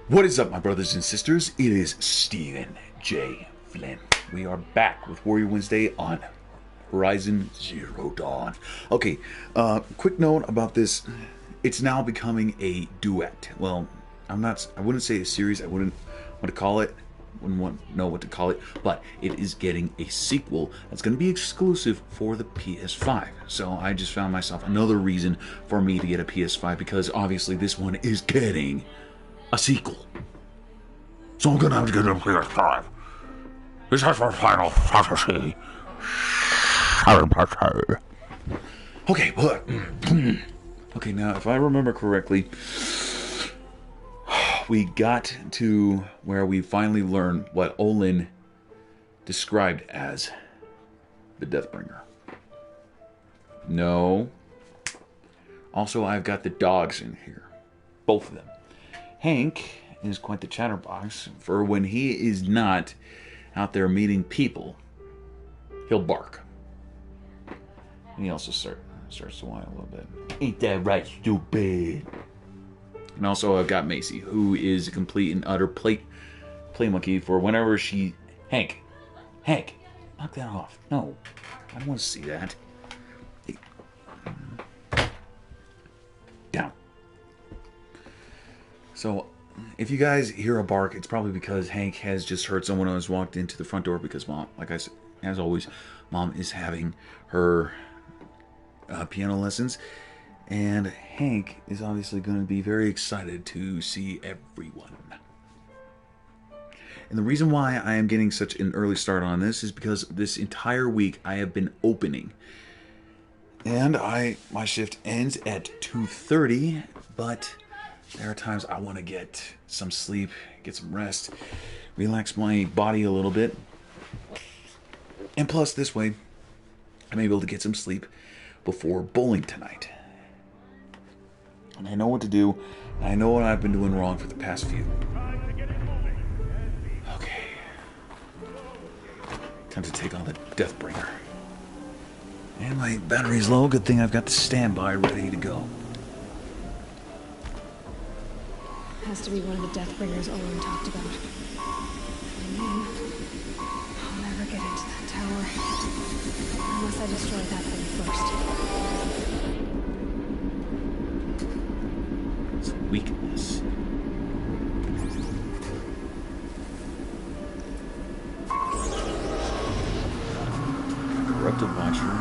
What is up, my brothers and sisters? It is Stephen J. Flynn. We are back with Warrior Wednesday on Horizon Zero Dawn. Okay, quick note about this. It's now becoming a duet. Well, I wouldn't say a series. I wouldn't know what to call it, but it is getting a sequel that's going to be exclusive for the PS5. So I just found myself another reason for me to get a PS5, because obviously this one is getting a sequel. So I'm gonna have to get a PS5. This is for Final Fantasy. Okay, but okay, now if I remember correctly, we got to where we finally learned what Olin described as the Deathbringer. No. Also, I've got the dogs in here. Both of them. Hank is quite the chatterbox, for when he is not out there meeting people, he'll bark. And he also starts to whine a little bit. Ain't that right, stupid? And also I've got Macy, who is a complete and utter play monkey for whenever she... Hank, knock that off. No, I don't want to see that. Hey. Down. So, if you guys hear a bark, it's probably because Hank has just heard someone else walked into the front door, because Mom, like I said, as always, Mom is having her piano lessons, and Hank is obviously going to be very excited to see everyone. And the reason why I am getting such an early start on this is because this entire week I have been opening. And my shift ends at 2:30, but there are times I want to get some sleep, get some rest, relax my body a little bit. And plus, this way, I'm able to get some sleep before bowling tonight. And I know what to do, and I know what I've been doing wrong for the past few. Okay. Time to take on the Deathbringer. And my battery's low. Good thing I've got the standby ready to go. Has to be one of the Deathbringers Owen talked about. I mean, I'll never get into that tower. Unless I destroy that thing first. It's weakness. Corrupted Watcher.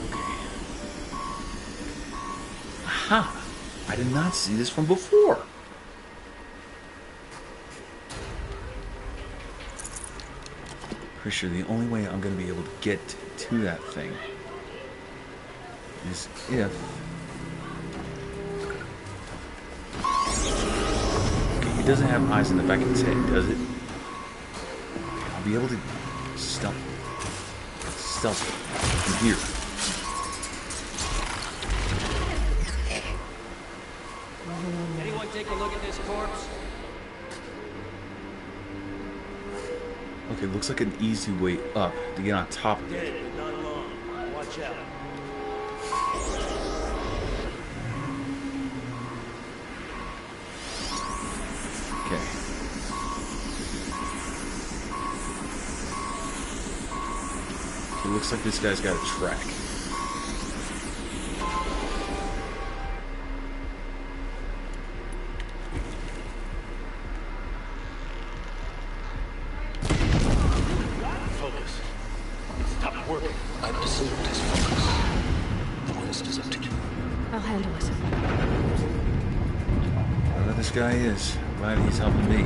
Okay. Aha! I did not see this from before. Pretty sure the only way I'm going to be able to get to that thing is if... Okay, he doesn't have eyes in the back of his head, does it? Okay, I'll be able to stealth from here. Anyone take a look at this corpse? Okay, looks like an easy way up to get on top of it. Dead, but not alone. Watch out. Okay. It looks like this guy's got a track. This guy is. Glad he's helping me.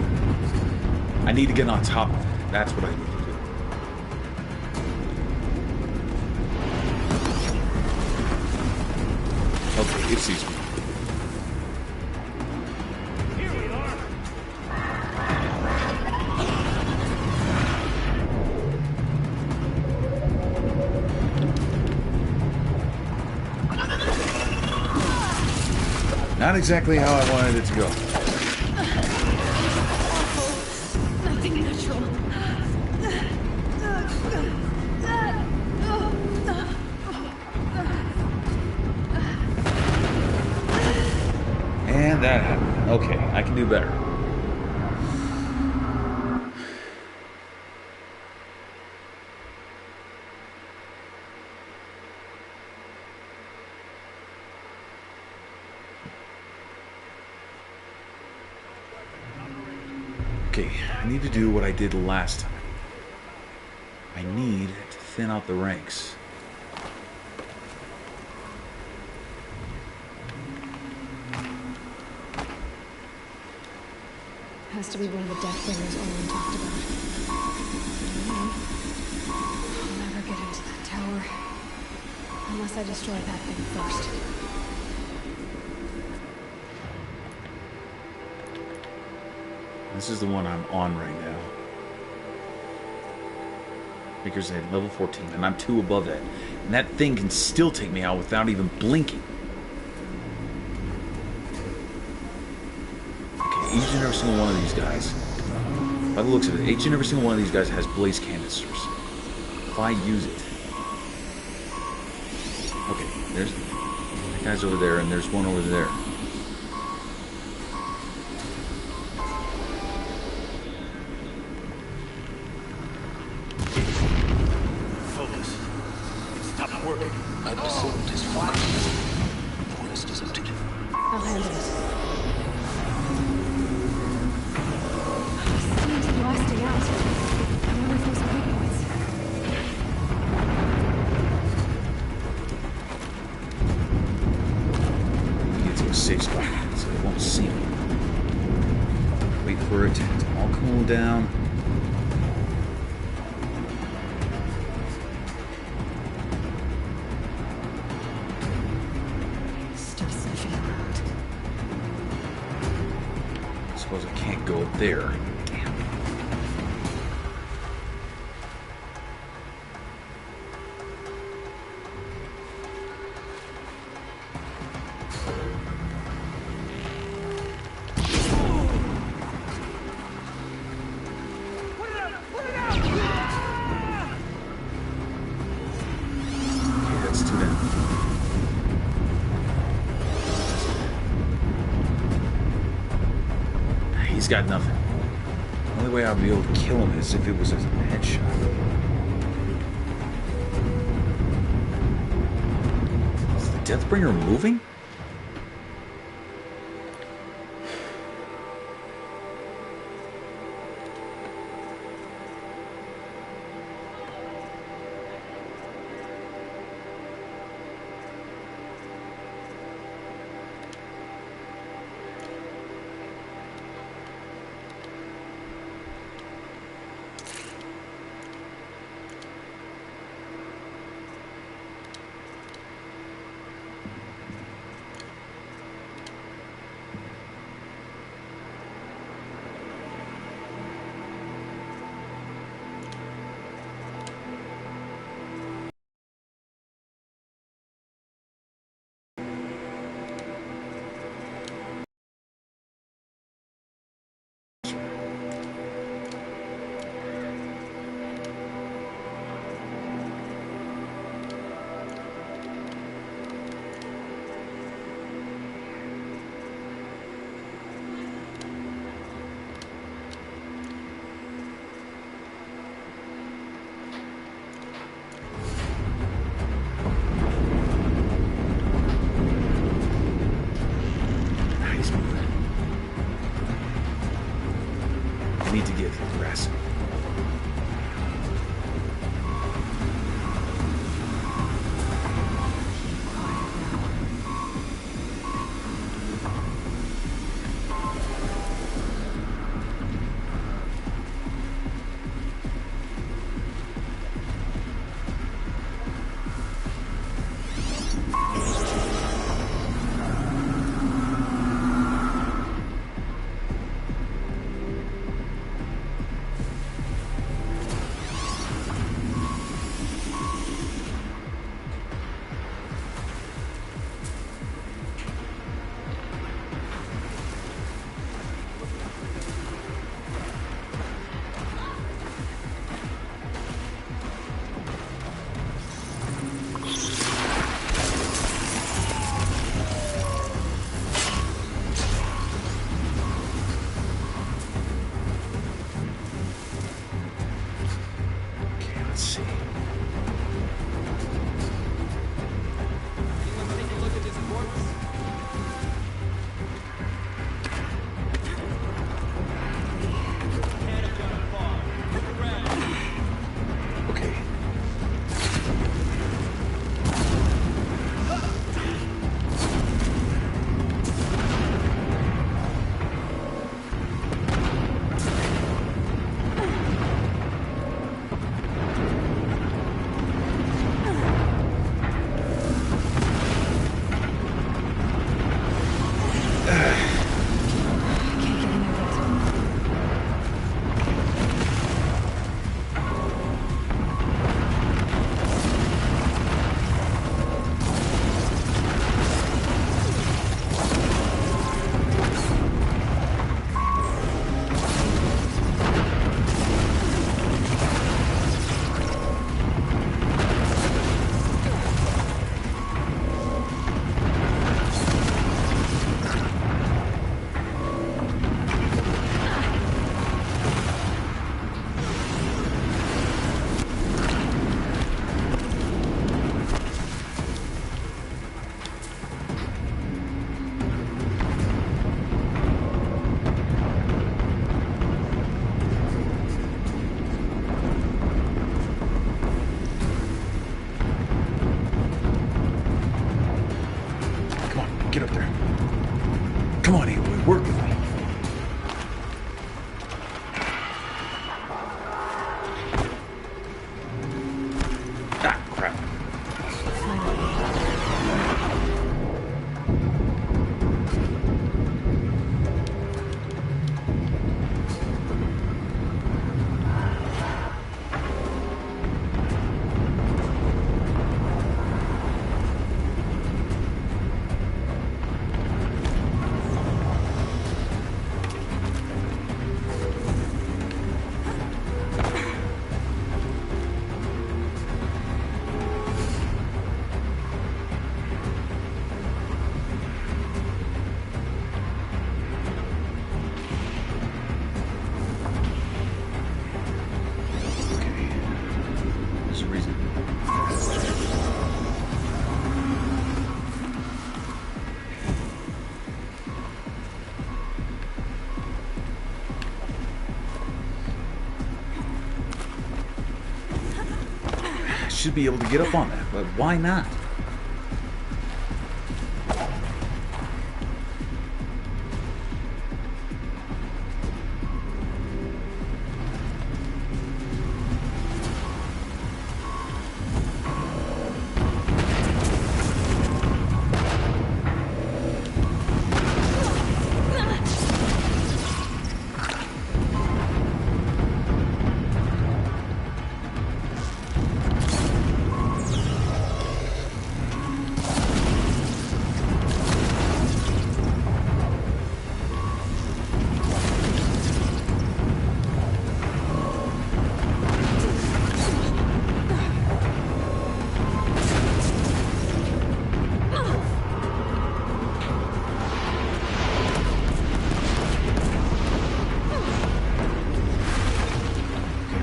I need to get on top of it. That's what I need to do. Okay, it sees me. Here we are. Not exactly how I wanted it to go. Nothing natural. And that happened. Okay, I can do better. Okay, I need to do what I did last time. I need to thin out the ranks. Has to be one of the Deathbringers Owen talked about. I'll never get into that tower. Unless I destroy that thing first. This is the one I'm on right now. Because at level 14, and I'm 2 above that. And that thing can still take me out without even blinking. Okay, each and every single one of these guys, by the looks of it, each and every single one of these guys has blaze canisters. If I use it... Okay, there's... That guy's over there, and there's one over there. I'll handle it. Seems to be blasting out. I wonder if there's weak points. Get to a safe spot so they won't see me. Wait for it to all cool down. Still sniffing around. Suppose I can't go up there. Damn. Okay, that's 2 down. He's got nothing. The only way I'll be able to kill him is if it was a headshot. Is the Deathbringer moving? He's moving. I need to get rest. Come on, Aloy, work with me. Ah, crap. Should be able to get up on that, but why not?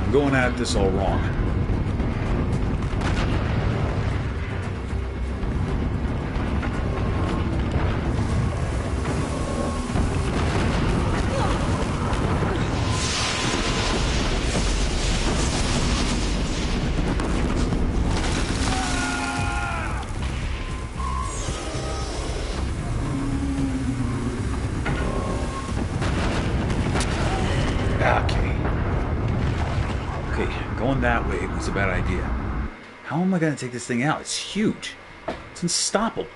I'm going at this all wrong. Going that way was a bad idea. How am I going to take this thing out? It's huge. It's unstoppable.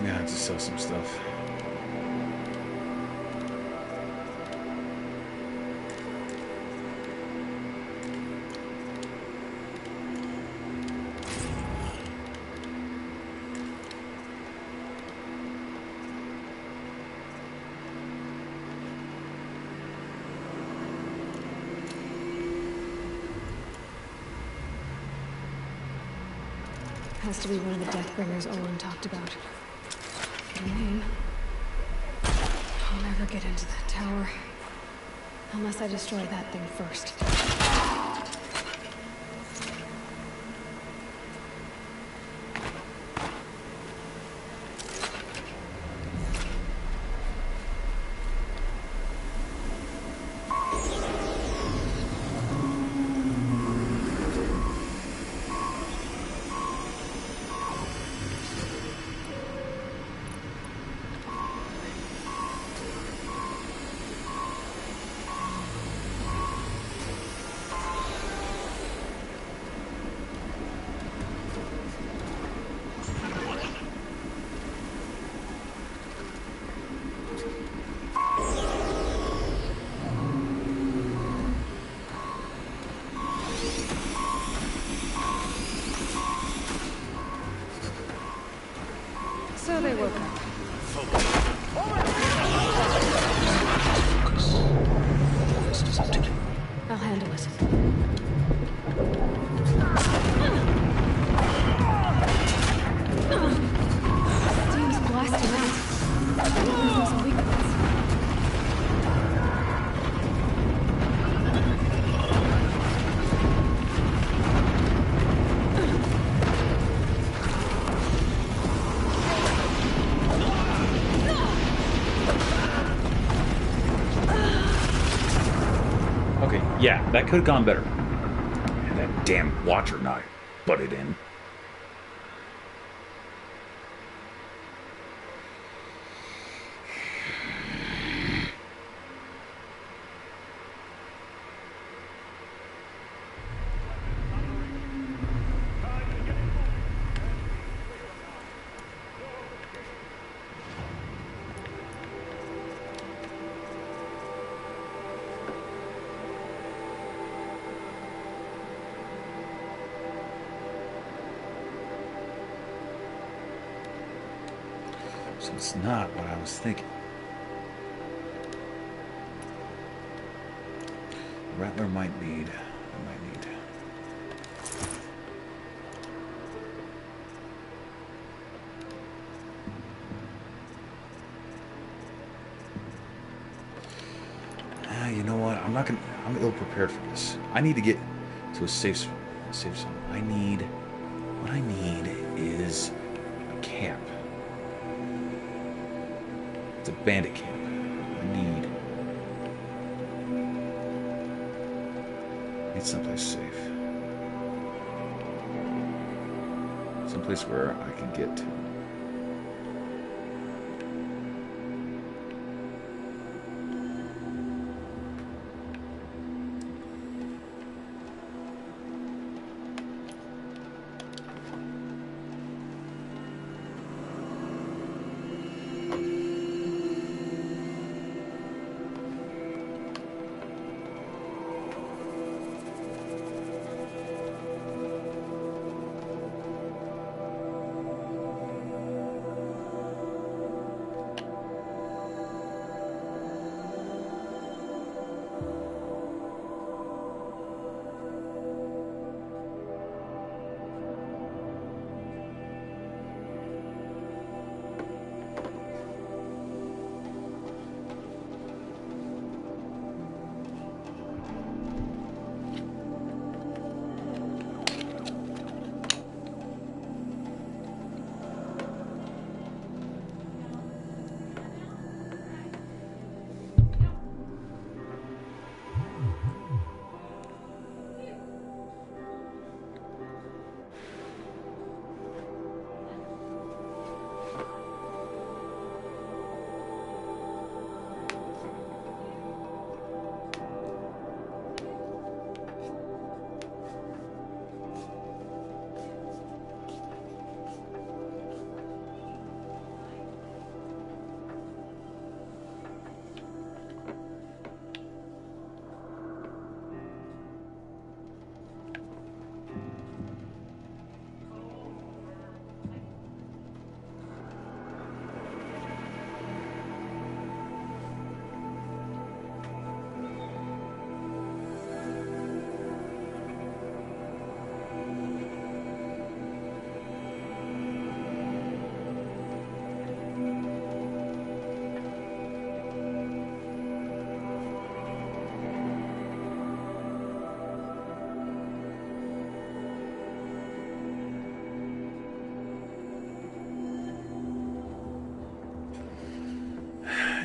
Yeah, I have to sell some stuff. Has to be one of the Deathbringers Olin talked about. The name. I'll never get into that tower. Unless I destroy that thing first. So they woke up. I'll handle it. Steam's blasting out. There's a weakness. Okay, yeah, that could have gone better. And that damn Watcher not butted in. So it's not what I was thinking. Rattler might need. I might need. You know what? I'm not gonna. I'm ill prepared for this. I need to get to a safe zone. I need. What I need is a camp. It's a bandit camp. I need someplace safe. Someplace where I can get to.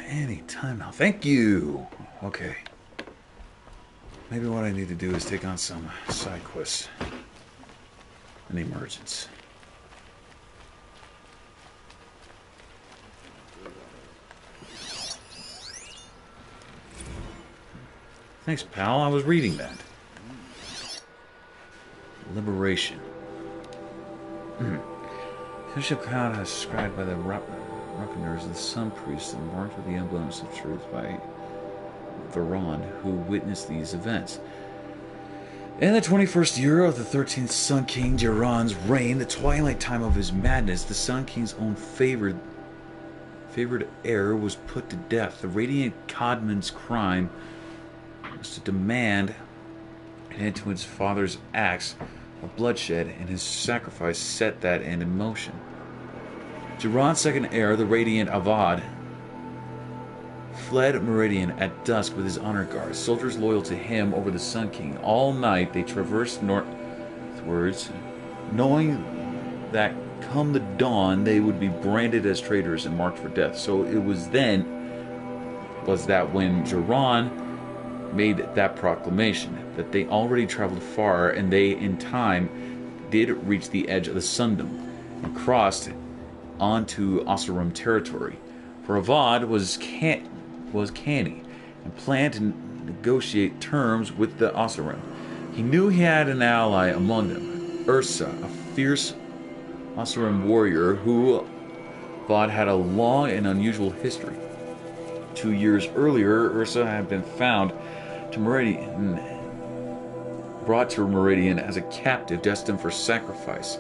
Any time now. Thank you. Okay. Maybe what I need to do is take on some side quests. An emergence. Thanks, pal. I was reading that. Liberation. Official crowd has described by the Ruckeners, the Sun Priest, and marked with the emblems of truth by Veron, who witnessed these events. In the 21st year of the 13th Sun King Jiran's reign, the twilight time of his madness, the Sun King's own favored heir was put to death. The radiant Codman's crime was to demand an end to his father's acts of bloodshed, and his sacrifice set that end in motion. Jiran's second heir, the radiant Avad, fled Meridian at dusk with his honor guards, soldiers loyal to him over the Sun King. All night they traversed northwards, knowing that come the dawn they would be branded as traitors and marked for death. So it was that when Jiran made that proclamation, that they already traveled far, and they in time did reach the edge of the Sundom and crossed onto Oseram territory. For Avad was canny and planned to negotiate terms with the Oseram. He knew he had an ally among them, Ursa, a fierce Oseram warrior who Avad had a long and unusual history. 2 years earlier, Ursa had been brought to Meridian as a captive destined for sacrifice,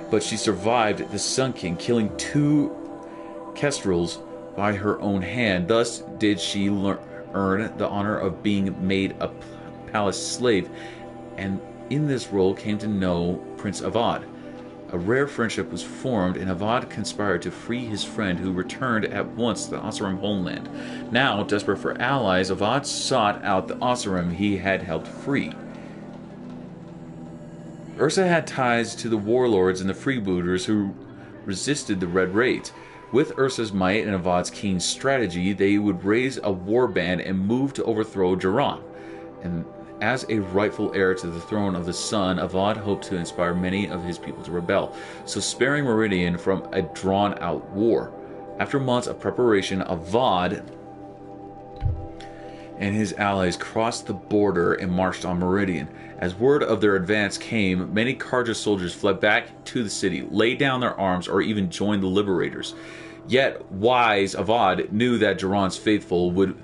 but she survived the Sun King, killing 2 kestrels by her own hand. Thus did she earn the honor of being made a palace slave, and in this role came to know Prince Avad. A rare friendship was formed, and Avad conspired to free his friend, who returned at once to the Oseram homeland. Now, desperate for allies, Avad sought out the Oseram he had helped free. Ursa had ties to the warlords and the freebooters who resisted the Red Raids. With Ursa's might and Avad's keen strategy, they would raise a warband and move to overthrow Jiran. And as a rightful heir to the throne of the Sun, Avad hoped to inspire many of his people to rebel, so sparing Meridian from a drawn-out war. After months of preparation, Avad and his allies crossed the border and marched on Meridian. As word of their advance came, many Karja soldiers fled back to the city, laid down their arms, or even joined the liberators. Yet wise Avad knew that Jiran's faithful would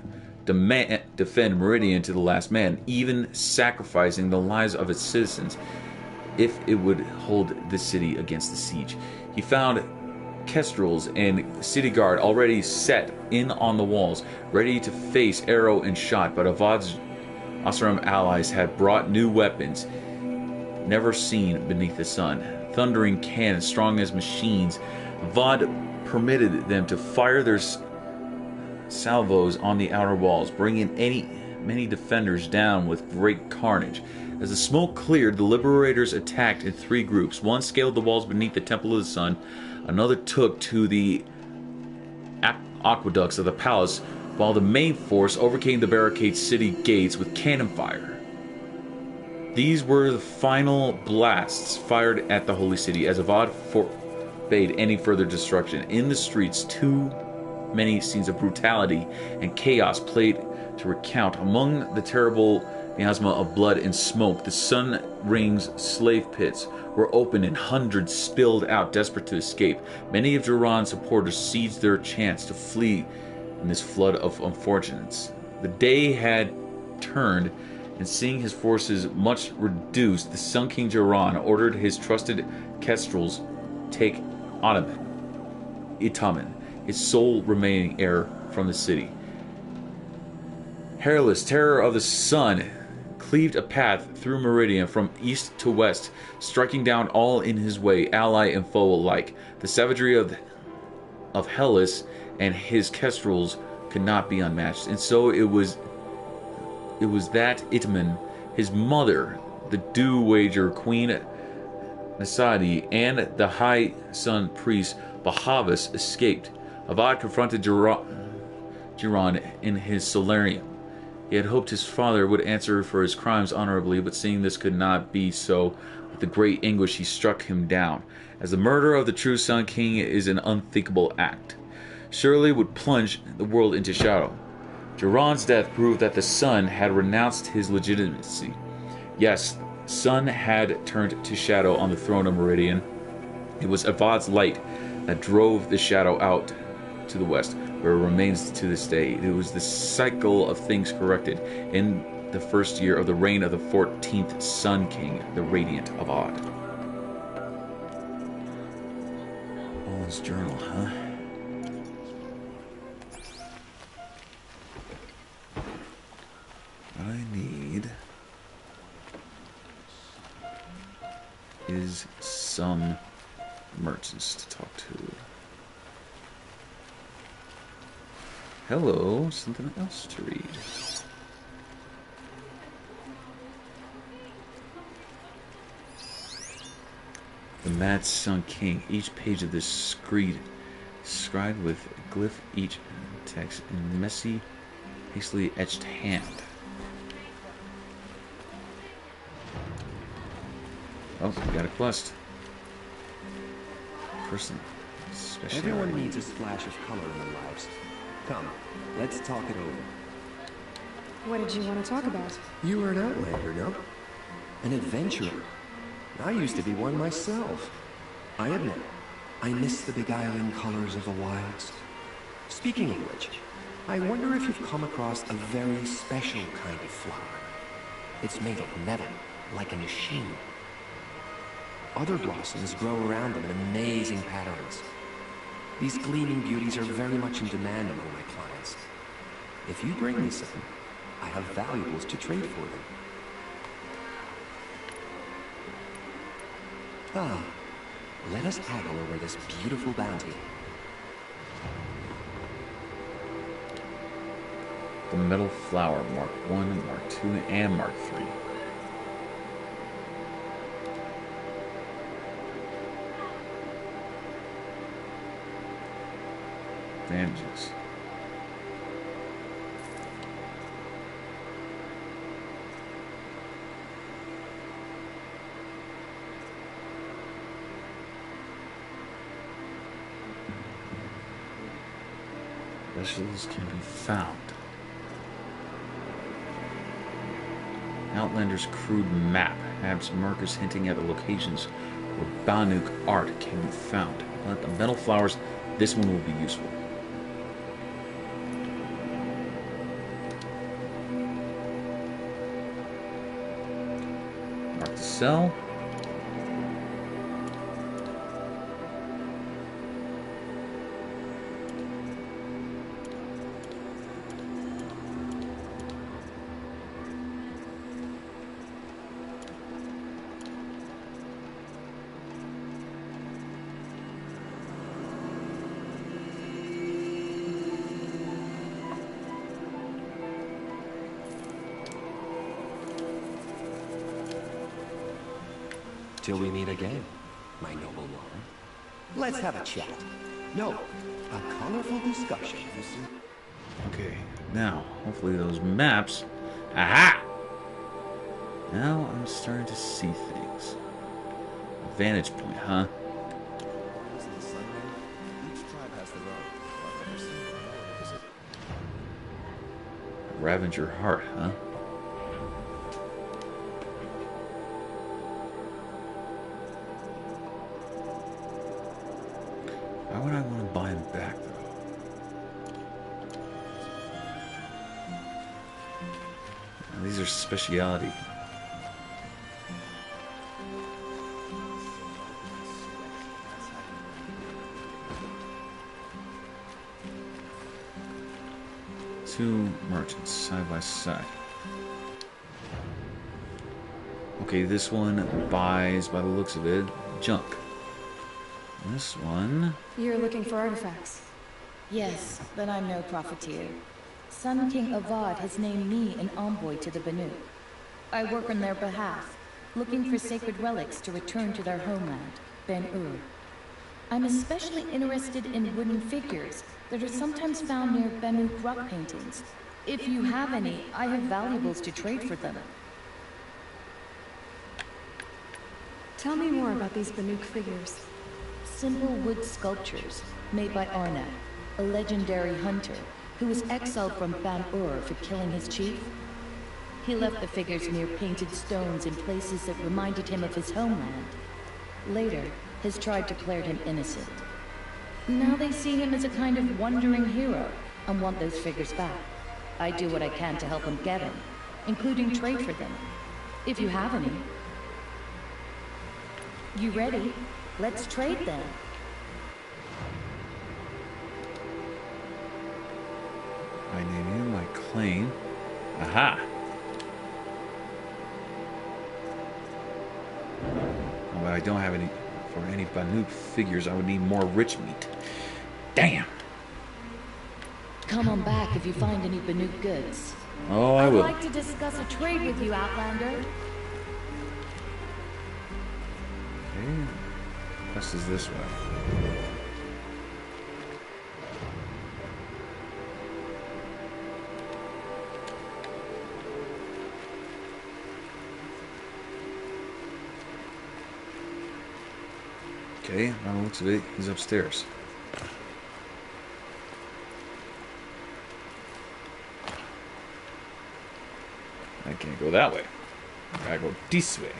defend Meridian to the last man, even sacrificing the lives of its citizens if it would hold the city against the siege. He found kestrels and city guard already set in on the walls, ready to face arrow and shot, but Avad's Oseram allies had brought new weapons never seen beneath the sun. Thundering cannons, strong as machines. Avad permitted them to fire their salvos on the outer walls, bringing many defenders down with great carnage. As the smoke cleared, the liberators attacked in 3 groups. One scaled the walls beneath the Temple of the Sun, another took to the aqueducts of the palace, while the main force overcame the barricade city gates with cannon fire. These were the final blasts fired at the holy city, as Avad forbade any further destruction. In the streets, too many scenes of brutality and chaos played to recount. Among the terrible miasma of blood and smoke, the Sun Ring's slave pits were opened and hundreds spilled out, desperate to escape. Many of Jiran's supporters seized their chance to flee in this flood of unfortunates. The day had turned, and seeing his forces much reduced, the Sun King Jiran ordered his trusted kestrels take Itamen, his sole remaining heir, from the city. Hairless, terror of the sun, cleaved a path through Meridian from east to west, striking down all in his way, ally and foe alike. The savagery of Hellas and his kestrels could not be unmatched, and so it was that Itamen, his mother, the Dew-Wager Queen Nasadi, and the High Sun priest Bahavas escaped. Avad confronted Jiran in his solarium. He had hoped his father would answer for his crimes honorably, but seeing this could not be so, with the great anguish he struck him down, as the murder of the true Sun King is an unthinkable act. Surely would plunge the world into shadow. Jiran's death proved that the sun had renounced his legitimacy. Yes, sun had turned to shadow on the throne of Meridian. It was Avad's light that drove the shadow out to the west, where it remains to this day. It was the cycle of things corrected, and the first year of the reign of the 14th Sun King, the Radiant of Odd. Oh, his journal, huh? What I need is some merchants to talk to. Hello, something else to read. The Mad Sun King. Each page of this scribed with a glyph, each text in messy, hastily etched hand. Oh, we got a quest. Person. Special. Everyone needs a splash of color in their lives. Come, let's talk it over. What did you want to talk about? You were an outlander, no? An adventurer. I used to be one myself. I admit, I miss the beguiling colors of the wilds. Speaking of which, I wonder if you've come across a very special kind of flower. It's made of metal, like a machine. Other blossoms grow around them in amazing patterns. These gleaming beauties are very much in demand among my clients. If you bring me some, I have valuables to trade for them. Ah, let us haggle over this beautiful bounty. The metal flower, Mark 1, Mark 2, and Mark 3. Advantages. Specials can be found. Outlander's crude map has markers hinting at the locations where Banuk art can be found. But the metal flowers, this one will be useful. Mark the cell. Till we meet again, my noble lord. Let's have a chat. No, a colorful discussion, you see. Okay, now, hopefully those maps... Aha! Now I'm starting to see things. Vantage point, huh? Ravage your heart, huh? Why would I want to buy him back, though? These are speciality. Two merchants side by side. Okay, this one buys, by the looks of it, junk. This one... You're looking for artifacts. Yes, but I'm no profiteer. Sun King Avad has named me an envoy to the Banuk. I work on their behalf, looking for sacred relics to return to their homeland, Ben-Ur. I'm especially interested in wooden figures that are sometimes found near Banuk rock paintings. If you have any, I have valuables to trade for them. Tell me more about these Banuk figures. Simple wood sculptures made by Arnak, a legendary hunter who was exiled from Ban-Ur for killing his chief. He left the figures near painted stones in places that reminded him of his homeland. Later, his tribe declared him innocent. Now they see him as a kind of wandering hero and want those figures back. I do what I can to help him get him. including trade for them, if you have any. You ready? Let's trade then. I name you my claim. Aha! Oh, but I don't have any. For any Banuk figures, I would need more rich meat. Damn! Come on back if you find any Banuk goods. Oh, I will. I'd like to discuss a trade with you, Outlander. Okay. Quest is this way. Okay, by the looks of it, he's upstairs. I can't go that way. I gotta go this way.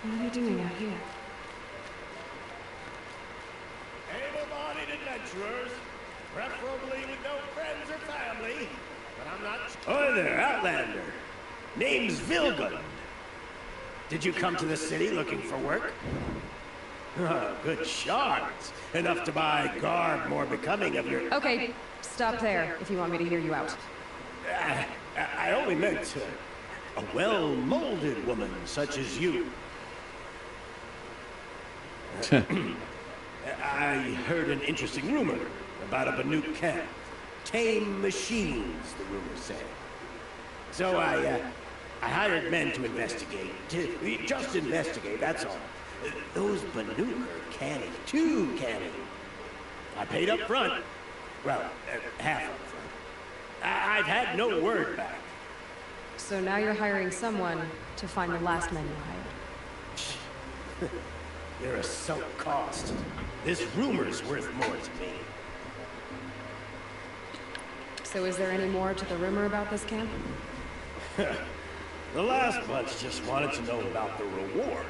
What are they doing out here? Able-bodied adventurers, preferably with no friends or family, but I'm not... Oh there, Outlander. Name's Vilgun. Did you come to the city looking for work? Oh, good shards. Enough to buy garb more becoming of your... Okay, stop there if you want me to hear you out. I only meant a well-molded woman such as you. I heard an interesting rumor about a Banuk camp. Tame machines, the rumor said. So I hired men to investigate. Just investigate, that's all. Those Banuk are canny, too canny. I paid up front. Well, half up front. I've had no word back. So now you're hiring someone to find the last men you hired. They're a sunk cost. This rumor's worth more to me. So is there any more to the rumor about this camp? The last bunch just wanted to know about the reward.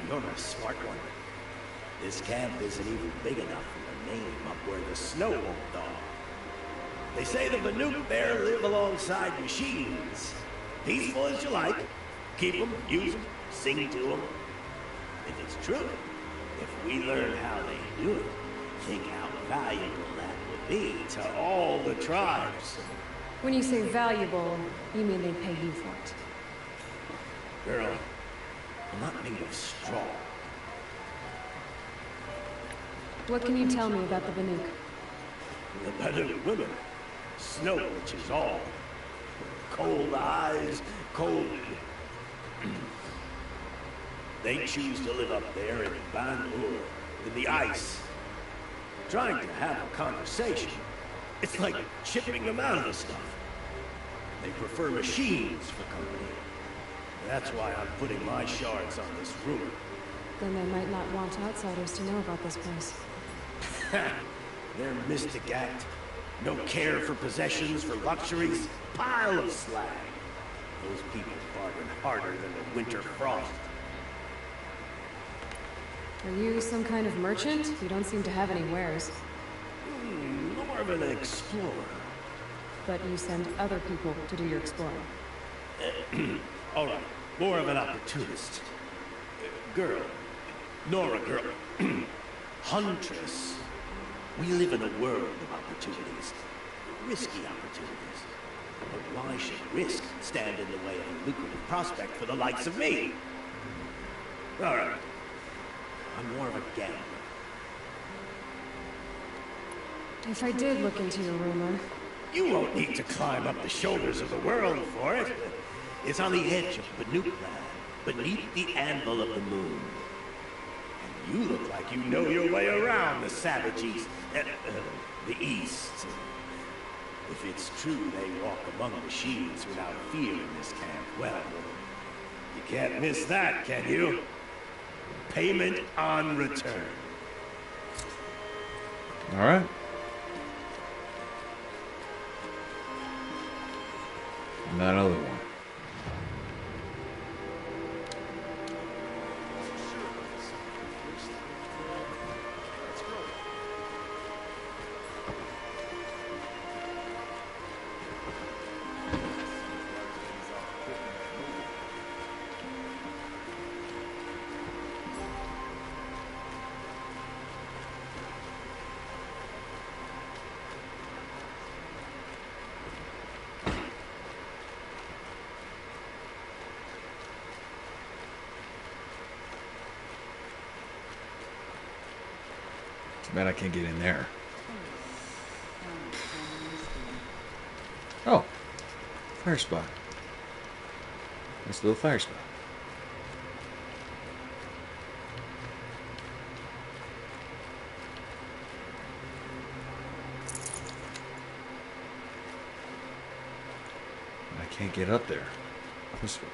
You're a smart one. This camp isn't even big enough for a name up where the snow won't thaw. They say the Banuk there live alongside machines. Peaceful as you like. Keep them, use them, sing to them. If it's true, if we learn how they do it, think how valuable that would be to all the tribes. When you say valuable, you mean they pay you for it. Girl, I'm not made of straw. What can you tell me about the Banuk? The Banuk women. Snow, which is all. Cold eyes, cold... They choose to live up there in Ban-Ur, in the ice. Trying to have a conversation. It's like chipping them out of the stuff. They prefer machines for company. That's why I'm putting my shards on this rumor. Then they might not want outsiders to know about this place. Their mystic act. No care for possessions, for luxuries. Pile of slag. Those people bargain harder than the winter frost. Are you some kind of merchant? You don't seem to have any wares. More of an explorer. But you send other people to do your exploring. All right, more of an opportunist. Girl. Nora girl. Huntress. We live in a world of opportunities. Risky opportunities. But why should risk stand in the way of a lucrative prospect for the likes of me? All right. I'm more of a gambler. If I did look into your rumor... You won't need to climb up the shoulders of the world for it. It's on the edge of Banuk land, beneath the anvil of the moon. And you look like you know your way around the savage east, the east. If it's true they walk among machines without fear in this camp, well, you can't miss that, can you? Payment on return. All right. And that other one. Bet I can't get in there. Oh, fire spot. Nice little fire spot. I can't get up there. This way.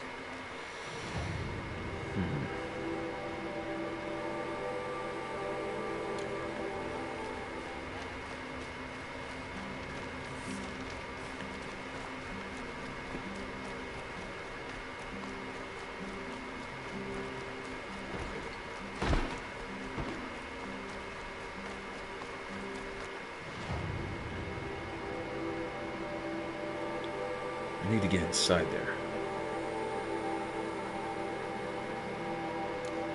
I need to get inside there.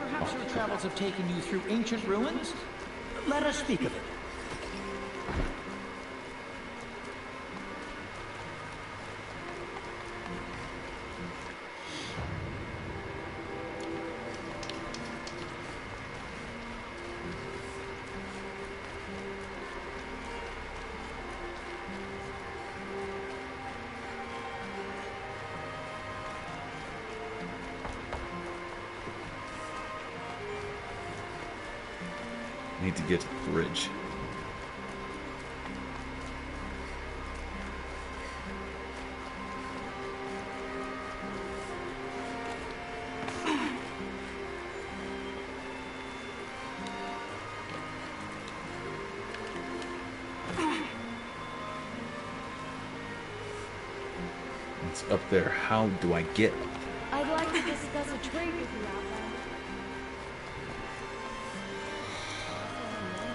Perhaps your travels have taken you through ancient ruins? Let us speak of it. I need to get to the bridge. It's up there. How do I get up? I'd like to discuss a trade with you, Outlander.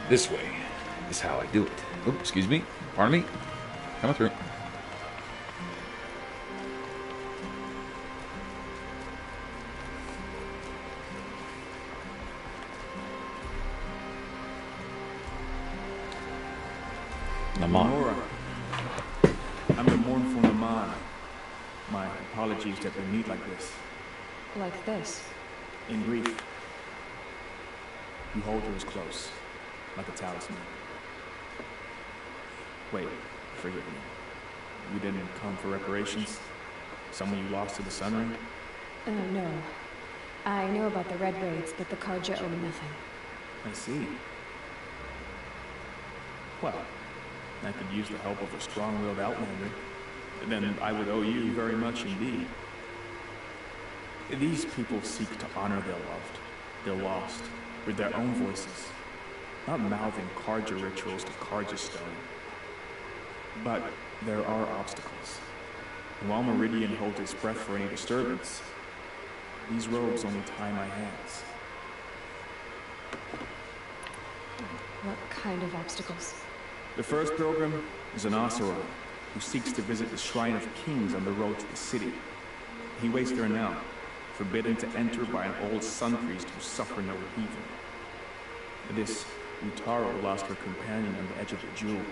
This way is how I do it. Oh, excuse me. Pardon me. Coming through. Naman. Nora, I'm the mournful Naman. My apologies that we meet like this. Like this. In brief, you hold her as close, like a talisman. Wait, forgive me. You didn't come for reparations? Someone you lost to the Sun Ring? No. I know about the Red Raids, but the Karja owe me nothing. I see. Well, I could use the help of a strong-willed outlander. Then I would owe you very much indeed. These people seek to honor their loved, their lost, with their own voices, not mouthing Karja rituals to Karja stone. But there are obstacles. And while Meridian holds its breath for any disturbance, these robes only tie my hands. What kind of obstacles? The first pilgrim is an Oseram who seeks to visit the Shrine of Kings on the road to the city. He waits there now, forbidden to enter by an old sun priest who suffered no evil. This Utaro lost her companion on the edge of the jewel,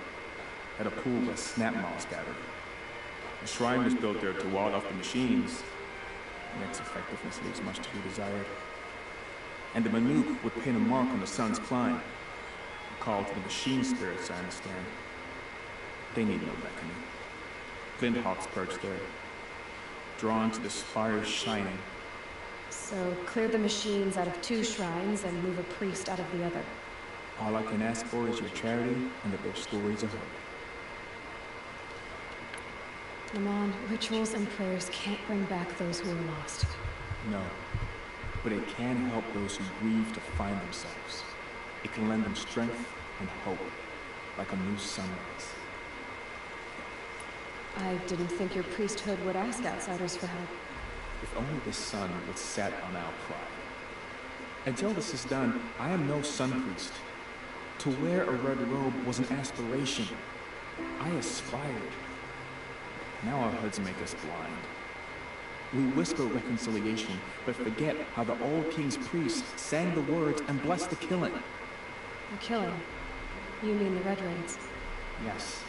at a pool where snap moths gathered. The shrine was built there to ward off the machines, and its effectiveness leaves much to be desired. And the Manuk would paint a mark on the sun's climb, a call to the machine spirits, I understand. They need no beckoning. Windhawks perch there, drawn to the spires shining. So, clear the machines out of 2 shrines and move a priest out of the other. All I can ask for is your charity and that their stories are heard. Naman, rituals and prayers can't bring back those who are lost. No, but it can help those who grieve to find themselves. It can lend them strength and hope, like a new sunrise. I didn't think your priesthood would ask outsiders for help. If only the sun would set on our pride. Until this is done, I am no sun priest. To wear a red robe was an aspiration. I aspired. Now our hoods make us blind. We whisper reconciliation, but forget how the old king's priests sang the words and blessed the killing. The killing? You mean the Red Raids? Yes.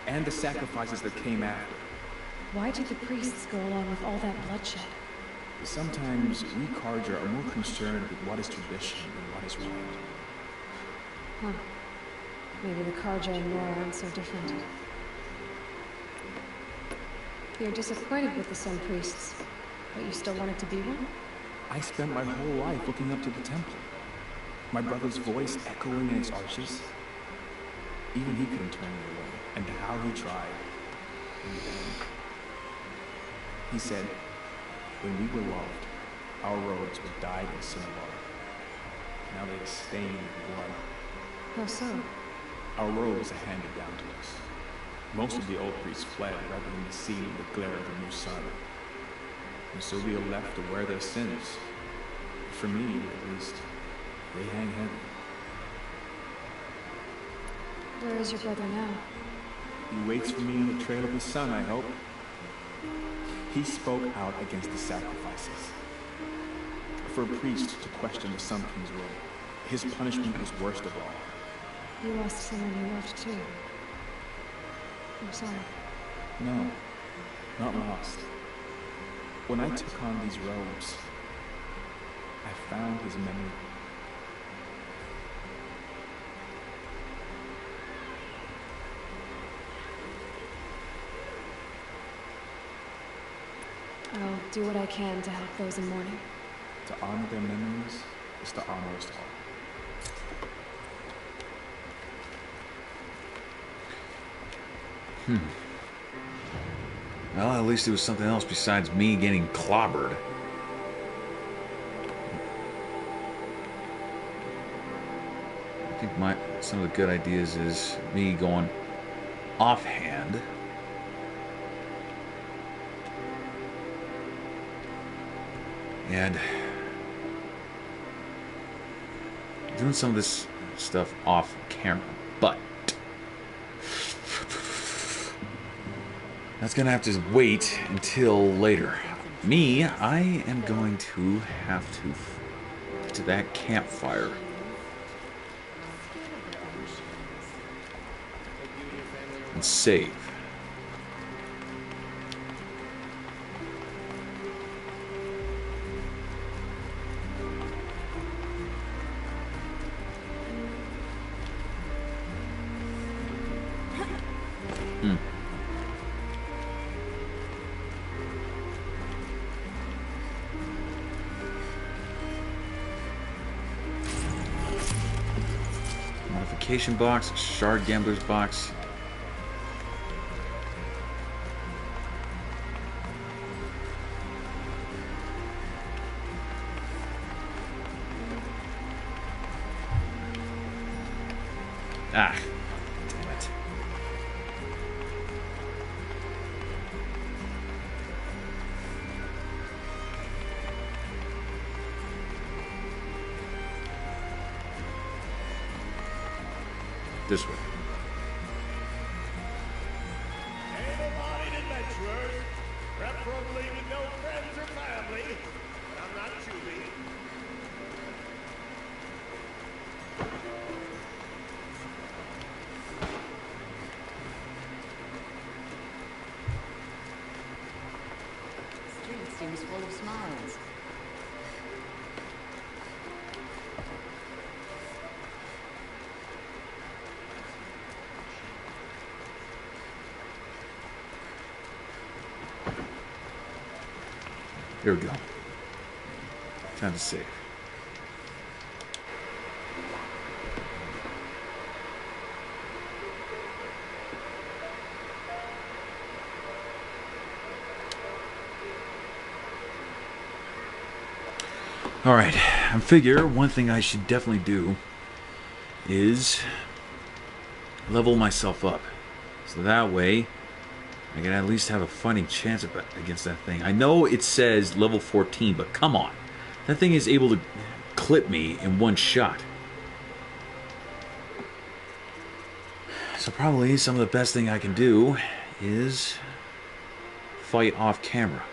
And the sacrifices that came after. Why did the priests go along with all that bloodshed? Sometimes we Karja are more concerned with what is tradition than what is right. Huh. Maybe the Karja and Nora aren't so different. You're disappointed with the Sun Priests, but you still wanted to be one? I spent my whole life looking up to the temple. My brother's voice echoing in its arches. Even he couldn't turn me away, and how he tried. In the end. He said, when we were loved, our robes were dyed in cinnabar. Now they are stained with blood. How so? Our robes are handed down to us. Most of the old priests fled rather than be seen in the glare of the new sun. And so we are left to wear their sins. For me, at least, they hang heavy. Where is your brother now? He waits for me in the trail of the sun, I hope. He spoke out against the sacrifices. For a priest to question the Sun King's will, his punishment was worst of all. You lost someone you loved too. I'm sorry. No, not lost. When I took on these robes, I found his memory. I'll do what I can to help those in mourning. To honor their memories is to honor us all. Well, at least it was something else besides me getting clobbered. I think some of the good ideas is me going offhand. And doing some of this stuff off camera, but that's gonna have to wait until later. Me, I am going to have to get to that campfire. And save. Modification box, shard gambler's box. Ah, damn it. This way. Able-bodied adventurers, preferably with no friends or family, but I'm not choosy. Street seems full of smiles. Here we go. Time to save. Alright, I figure one thing I should definitely do is level myself up. So that way I can at least have a fighting chance against that thing. I know it says level 14, but come on. That thing is able to clip me in one shot. So probably some of the best thing I can do is fight off camera.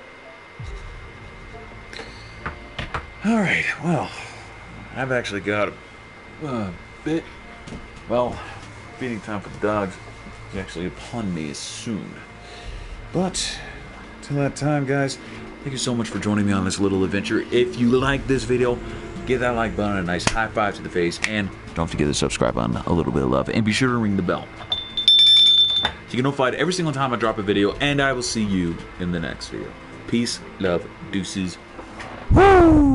Alright, well, I've actually got a bit. Well, feeding time for the dogs is actually upon me soon. But, till that time, guys, thank you so much for joining me on this little adventure. If you like this video, Give that like button a nice high five to the face, and don't forget to subscribe on a little bit of love, and be sure to ring the bell so you get notified every single time I drop a video, and I will see you in the next video. Peace, love, deuces. Woo!